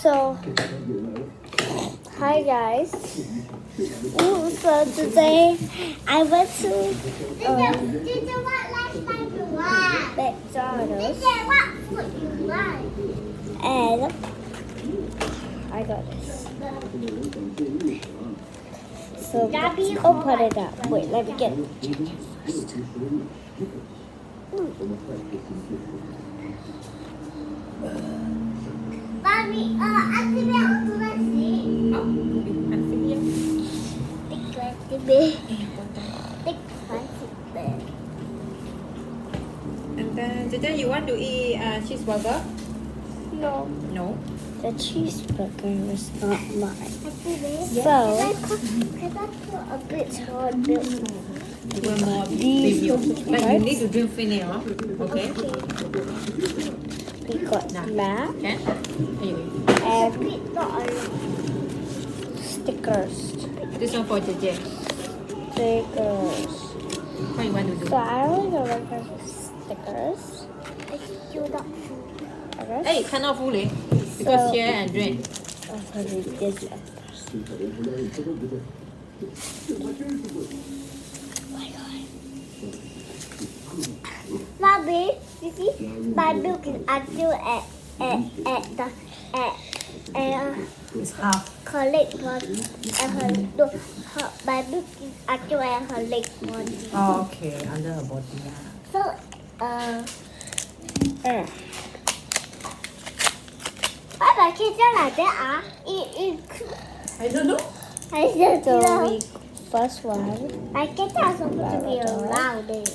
So, hi guys. So today I went to McDonald's and I got this. So let's open it up. Wait, let me get it first. Mami, activé automatique. And then today you want to eat cheeseburger? No, No. the cheeseburger is not mine. Activé. So, Can I put a bit hard milk? One more These video. cookies, But you right? need to drink finish, huh? Okay. we got map Can? Here you and Bit not a lot. stickers. go. This one for JJ. Stickers. What you want to do? So I only got like stickers. It's still not full. Okay. Hey, cannot fully. Because So- share and drink. I'll put this up first. Mommy, you see, my milk is until at the It's half. her leg body. My milk is until at her leg body. Oh, okay. Under her body. So, why my kids are like that? I don't know. I don't So know. we first one, My kids are supposed to be around it.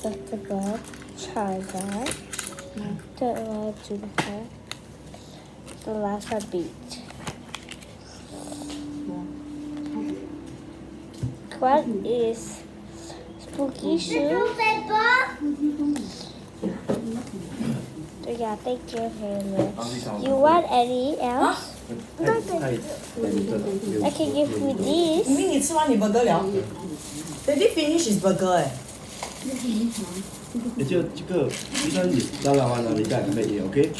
the God, Charizard, third one, Juniper, the last one, Beach. What is Spooky Shoe? Paper. Yeah, thank you very much. You want any else? I can give you 你 this. 明你吃完你 burger 了？Daddy finish his burger 哎。就这个医生当然完了，你再准备也 OK。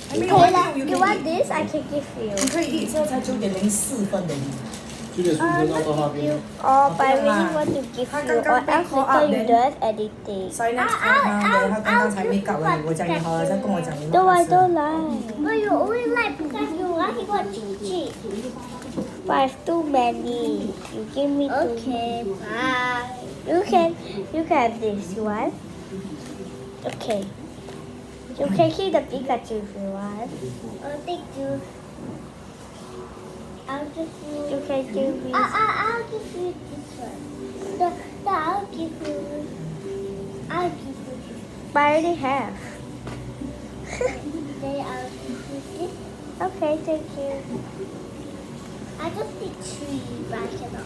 还没有 Okay, 啊 you ，you want this? I can give 你 you. 可以一车才9:04的你。 9点15分到那边。 Or but I really want to give you, or else later you don't have anything. 所以 next time 他刚才没搞完，我讲你好了，再跟我讲你 No, I 妈 don't like. But you always like Pikachu. Why he got Chi? But I have too many. You give me two. Okay, bye. You can have this. You want? Okay. You can keep the Pikachu if you want. Oh, thank you. I'll give you. You can give me. I'll give you this one. I'll give you. I'll give you this. But I already have. Then I'll give you this. Okay, thank you. I just need 3, but I cannot.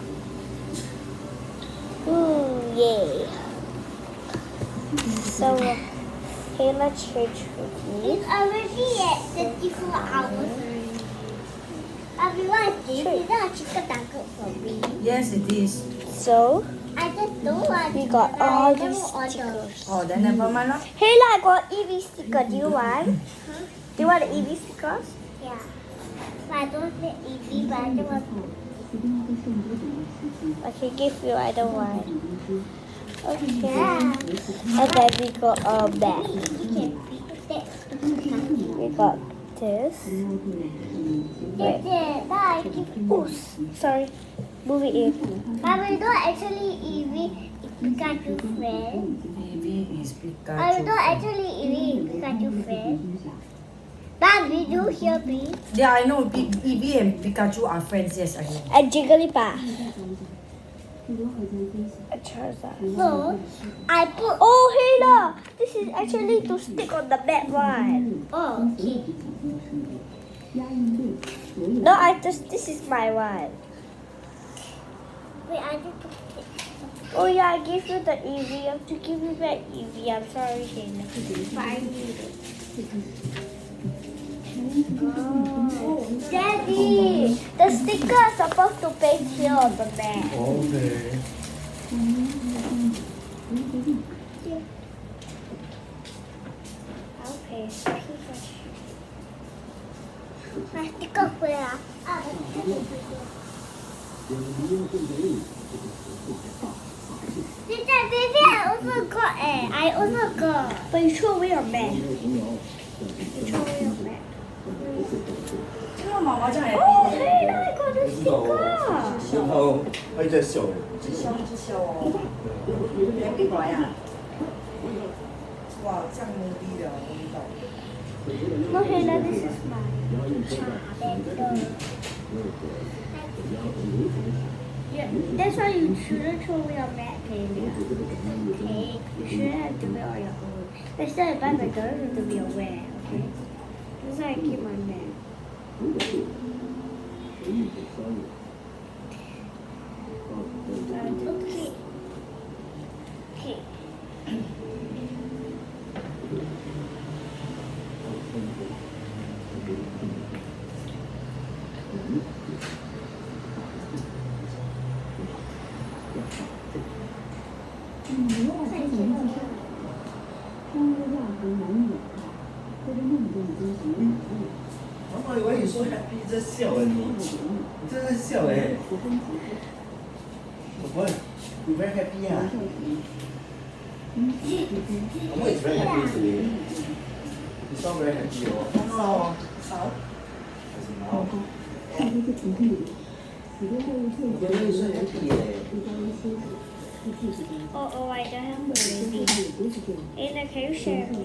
Ooh, yay. So, okay, let's change cookies. It's already at 24 hours. Everyone, this is a chicken nugget for me. Yes it is. So, I just don't want we it, got but I all never these order. stickers. Oh then never mind 啦。 Hey, I got EV sticker. Do you want? Do you want the EV stickers? Yeah. But I don't need EV, but I don't want I can give you. I don't want. Okay. Yeah. And then we got a bag. You can pick that. We got this. Wait. Now I give Oh, sorry. Move it in. But we don't actually EV is Pikachu friend. Baby is I don't Pikachu. actually EV is Pikachu friend. But we do hear me. Yeah I know Eevee and Pikachu are friends. Yes I know. And Jigglypuff. A Charizard. So I put. Oh, hey, look. This is actually to stick on the back one. Oh, okay. No, this is my one. Wait, I need to put it. Oh yeah, I gave you the EV. I have to give you back EV. I'm sorry, Shayna. But I need it. Oh. Daddy, the sticker is supposed to paste here on the back. OK。 Okay. 来，这个回来啊！这个回来。你在边边，我这个哎，哎，我这个。But you throw away your bag. You throw away your bag. 这个毛毛这样也 Oh, hey, now I got this 不知道哦， sticker. 然後佢隻手，只小哦，别给我呀！哇，这样牛逼的，我知道。 No, hey, now this is mine. Yeah, that's why you shouldn't throw away your bag, baby. Okay, you shouldn't have to wear all your own. Next time I buy McDonald's, you have to be aware, okay? That's why I keep my bag. Okay. Okay. 음. 我以为你说 happy 在笑哎你真在笑哎。我你 very happy 啊？我 is very happy today. You sound very happy 哦。哦。少。还是毛？我觉得你是 happy 耶。 Oh, I don't have a baby. Ada, can you share me?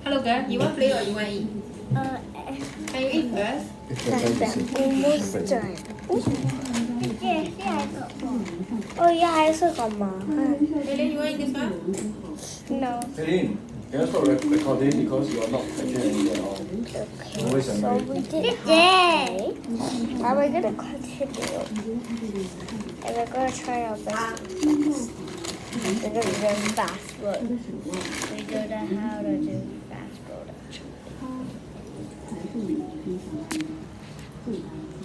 Hello girl, you want play or you want eat? Can you eat first? Almost done. 这下一个。 Oh, yeah, 还是干嘛？ Really, you want eat this one? No. Celine, can you stop recording because you are not catching anything at all. Okay, Always so angry. we did Good hi. Now we're gonna continue. And we're gonna try our best. We're gonna do fast food. We don't know how to do fast food actually.